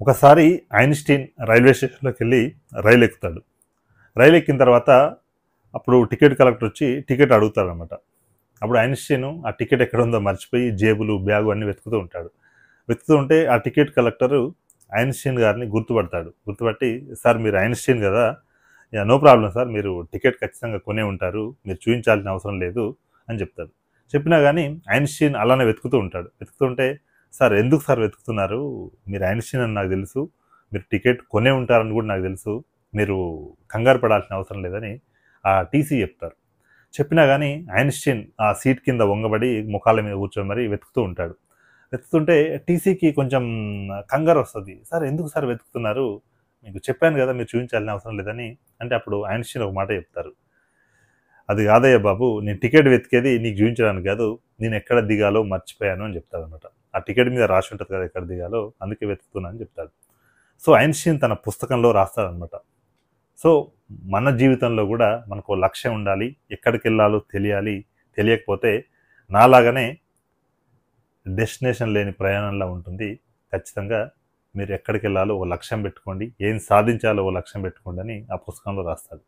ఒకసారి Einstein railway స్టేషన్‌లోకెళ్ళి రైలు ఎక్కుతాడు. రైలు ఎక్కిన తర్వాత అప్పుడు టికెట్ కలెక్టర్ వచ్చి టికెట్ అడుగుతాడనమాట. అప్పుడు ఐన్‌స్టీన్ ఆ టికెట్ ఎక్కడుందో మర్చిపోయి జేబులు, బ్యాగు అన్నీ వెతుకుతూ ఉంటాడు. వెతుకుతూ ఉంటే ఆ టికెట్ కలెక్టరు ఐన్‌స్టీన్ గారిని గుర్తుపడతాడు. గుర్తుపట్టి, "సార్ మీరు ఐన్‌స్టీన్ గదా! యాహ్! No problem sir. మీరు టికెట్ ఖచ్చితంగా కొనే ఉంటారు. మీరు చూయించాల్సిన అవసరం లేదు" అని చెప్తాడు. చెప్పినా గానీ ఐన్‌స్టీన్ అలానే వెతుకుతూ ఉంటాడు. వెతుకుతుంటే, "సార్ ఎందుకు సార్ వెతుకుతున్నారు? మీరు ఐన్‌స్టీన్ అని నాకు తెలుసు. మీరు టికెట్ కొనే ఉంటారని గూడా నాకు తెలుసు. మీరు కంగారు పడాల్సిన అవసరం లేదని" ఆ టీసీ చెప్తారు. చెప్పినా గానీ ఐన్‌స్టీన్ ఆ సీట్ కింద వంగబడి మోకాళ్ళ మీద కూర్చొని మరి వెతుకుతూ ఉంటాడు. వెతుకుతుంటే టీసీకి కొంచెం కంగారొస్తది. "సార్ ఎందుకు సార్ వెతుకుతున్నారు? మీకు చెప్పాను గదా! మీరు చూయించాల్సిన అవసరం లేదని" అంటే అప్పుడు ఐన్‌స్టీన్ ఒక మాట చెప్తారు. "అది కాదయ్య బాబు, నేను టికెట్ వెతికేది నీకు చూయించడానికి గాదు. నేనెక్కడ దిగాలో మర్చిపోయాను" అని చెప్తాడనమాట. ఆ టికెట్ మీద రాసి ఉంటది కదా! ఎక్కడ దిగాలో, అందుకే వెతుకుతున్నా అని చెప్తాడు. సో, ఐన్‌స్టీన్ తన పుస్తకంలో రాస్తాడనమాట. సో, మన జీవితంలో గూడా మనకో లక్ష్యం ఉండాలి. ఎక్కడికెళ్ళాలో తెలియాలి. తెలియకపోతే నాలాగానే డెస్టినేషన్ లేని ప్రయాణంలా ఉంటుంది. ఖచ్చితంగా మీరు ఎక్కడికెళ్ళాలో ఓ లక్ష్యం పెట్టుకోండి. ఏం సాధించాలో ఓ లక్ష్యం పెట్టుకోండి అని ఆ పుస్తకంలో రాస్తాడు.